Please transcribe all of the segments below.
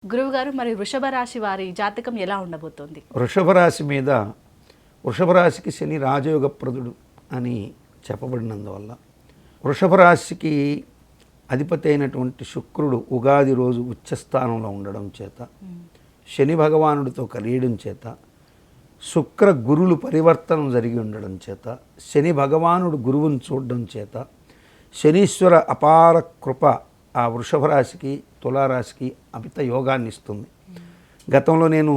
గురువుగారు మరి వృషభ రాశి వారి జాతకం ఎలా ఉండబోతోంది? వృషభ రాశి మీద వృషభ రాశికి శని రాజయోగప్రదుడు అని చెప్పబడినందువల్ల వృషభ రాశికి అధిపతి అయినటువంటి శుక్రుడు ఉగాది రోజు ఉచ్చస్థానంలో ఉండడం చేత శని భగవానుడితో కలియడం చేత శుక్ర గురులు పరివర్తనం జరిగి ఉండడం చేత శని భగవానుడు గురువును చూడడం చేత శనీశ్వర అపార కృప ఆ వృషభ రాశికి తులారాశికి అమిత యోగాన్ని ఇస్తుంది. గతంలో నేను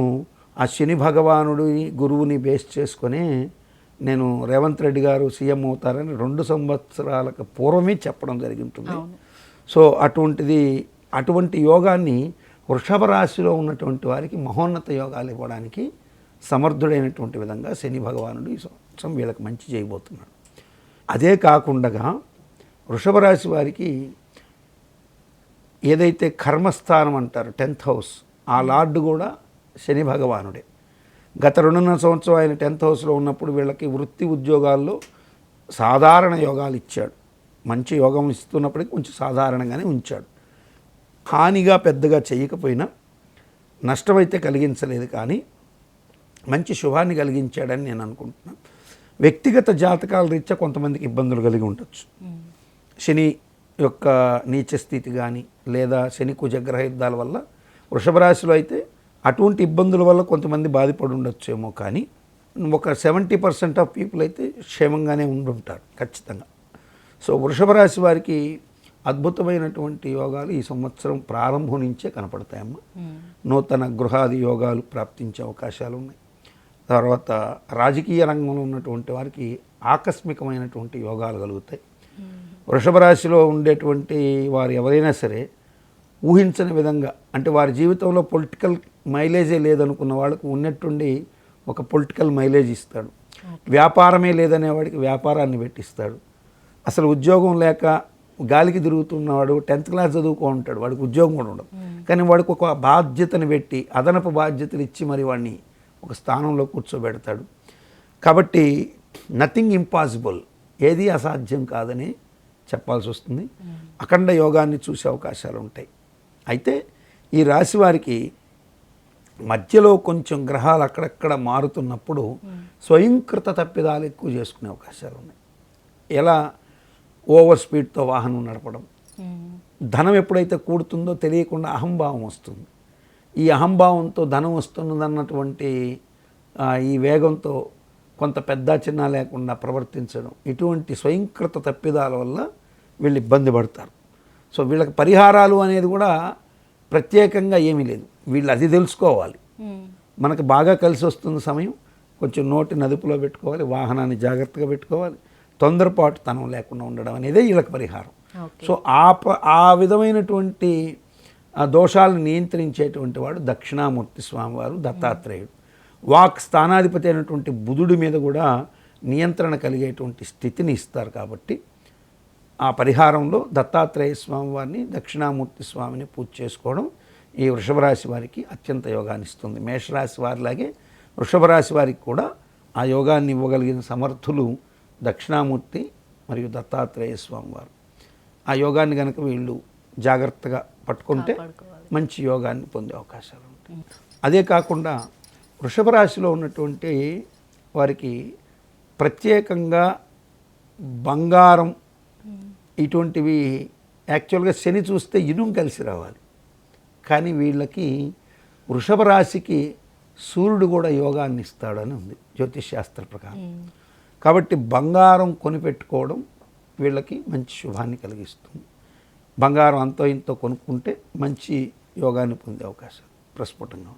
ఆ శని భగవానుడి గురువుని బేస్ చేసుకొని నేను రేవంత్ రెడ్డి గారు సీఎం అవుతారని 2 సంవత్సరాలకు పూర్వమే చెప్పడం జరిగి ఉంటుంది. సో అటువంటి యోగాన్ని వృషభ రాశిలో ఉన్నటువంటి వారికి మహోన్నత యోగాలు ఇవ్వడానికి సమర్థుడైనటువంటి విధంగా శని భగవానుడు ఈ సంవత్సరం వీళ్ళకి మంచి చేయబోతున్నాడు. అదే కాకుండా వృషభ రాశి వారికి ఏదైతే కర్మస్థానం అంటారు 10th హౌస్, ఆ లార్డు కూడా శని భగవానుడే. గత 2.5 సంవత్సరం ఆయన 10th హౌస్లో ఉన్నప్పుడు వీళ్ళకి వృత్తి ఉద్యోగాల్లో సాధారణ యోగాలు ఇచ్చాడు. మంచి యోగం ఇస్తున్నప్పటికీ కొంచెం సాధారణంగానే ఉంచాడు. హానిగా పెద్దగా చేయకపోయినా నష్టమైతే కలిగించలేదు, కానీ మంచి శుభాన్ని కలిగించాడని నేను అనుకుంటున్నాను. వ్యక్తిగత జాతకాల రీత్యా కొంతమందికి ఇబ్బందులు కలిగి ఉండొచ్చు. శని యొక్క నీచ స్థితి కానీ లేదా శని కుజగ్రహ యుద్ధాల వల్ల వృషభ రాశిలో అయితే అటువంటి ఇబ్బందుల వల్ల కొంతమంది బాధపడి ఉండొచ్చేమో, కానీ ఒక 70% ఆఫ్ పీపుల్ అయితే క్షేమంగానే ఉండుంటారు ఖచ్చితంగా. సో వృషభ రాశి వారికి అద్భుతమైనటువంటి యోగాలు ఈ సంవత్సరం ప్రారంభం నుంచే కనపడతాయమ్మా. నూతన గృహాది యోగాలు ప్రాప్తించే అవకాశాలు ఉన్నాయి. తర్వాత రాజకీయ రంగంలో ఉన్నటువంటి వారికి ఆకస్మికమైనటువంటి యోగాలు కలుగుతాయి. వృషభ రాశిలో ఉండేటువంటి వారు ఎవరైనా సరే ఊహించని విధంగా, అంటే వారి జీవితంలో పొలిటికల్ మైలేజే లేదనుకున్న వాళ్ళకు ఉన్నట్టుండి ఒక పొలిటికల్ మైలేజ్ ఇస్తాడు. వ్యాపారమే లేదనేవాడికి వ్యాపారాన్ని పెట్టిస్తాడు. అసలు ఉద్యోగం లేక గాలికి తిరుగుతున్నవాడు 10th క్లాస్ చదువుకో ఉంటాడు, వాడికి ఉద్యోగం కూడా ఉండదు. కానీ వాడికి ఒక బాధ్యతను పెట్టి అదనపు బాధ్యతలు ఇచ్చి మరి వాడిని ఒక స్థానంలో కూర్చోబెడతాడు. కాబట్టి నథింగ్ ఇంపాసిబుల్, ఏది అసాధ్యం కాదని చెప్పాల్సి వస్తుంది. అఖండ యోగాన్ని చూసే అవకాశాలు ఉంటాయి. అయితే ఈ రాశి వారికి మధ్యలో కొంచెం గ్రహాలు అక్కడక్కడ మారుతున్నప్పుడు స్వయంకృత తప్పిదాలు ఎక్కువ చేసుకునే అవకాశాలు ఉన్నాయి. ఎలా? ఓవర్ స్పీడ్తో వాహనం నడపడం, ధనం ఎప్పుడైతే కూడుతుందో తెలియకుండా అహంభావం వస్తుంది. ఈ అహంభావంతో ధనం వస్తున్నదన్నటువంటి ఈ వేగంతో కొంత పెద్ద చిన్న లేకుండా ప్రవర్తించడం, ఇటువంటి స్వయంకృత తప్పిదాల వల్ల వీళ్ళు ఇబ్బంది పడతారు. సో వీళ్ళకి పరిహారాలు అనేది కూడా ప్రత్యేకంగా ఏమీ లేదు, వీళ్ళు అది తెలుసుకోవాలి. మనకు బాగా కలిసి వస్తున్న సమయం కొంచెం నోటి నదుపులో పెట్టుకోవాలి, వాహనాన్ని జాగ్రత్తగా పెట్టుకోవాలి, తొందరపాటు తనం లేకుండా ఉండడం అనేదే వీళ్ళకి పరిహారం. సో ఆ విధమైనటువంటి దోషాలను నియంత్రించేటువంటి వాడు దక్షిణామూర్తి స్వామివారు, దత్తాత్రేయుడు. వాక్ స్థానాధిపతి అయినటువంటి బుధుడి మీద కూడా నియంత్రణ కలిగేటువంటి స్థితిని ఇస్తారు. కాబట్టి ఆ పరిహారంలో దత్తాత్రేయ స్వామి వారిని, దక్షిణామూర్తి స్వామిని పూజ చేసుకోవడం ఈ వృషభ రాశి వారికి అత్యంత యోగాన్ని ఇస్తుంది. మేషరాశి వారిలాగే వృషభ రాశి వారికి కూడా ఆ యోగాన్ని ఇవ్వగలిగిన సమర్థులు దక్షిణామూర్తి మరియు దత్తాత్రేయ స్వామి వారు. ఆ యోగాన్ని కనుక వీళ్ళు జాగ్రత్తగా పట్టుకుంటే మంచి యోగాన్ని పొందే అవకాశాలు ఉంటాయి. అదే కాకుండా వృషభ రాశిలో ఉన్నటువంటి వారికి ప్రత్యేకంగా బంగారం ఇటువంటివి యాక్చువల్గా శని చూస్తే ఇనుము కలిసి రావాలి, కానీ వీళ్ళకి వృషభ రాశికి సూర్యుడు కూడా యోగాన్ని ఇస్తాడని ఉంది జ్యోతిష్ శాస్త్ర ప్రకారం. కాబట్టి బంగారం కొనిపెట్టుకోవడం వీళ్ళకి మంచి శుభాన్ని కలిగిస్తుంది. బంగారం అంతో ఇంతో కొనుక్కుంటే మంచి యోగాన్ని పొందే అవకాశం ప్రస్ఫుటంగా ఉంది.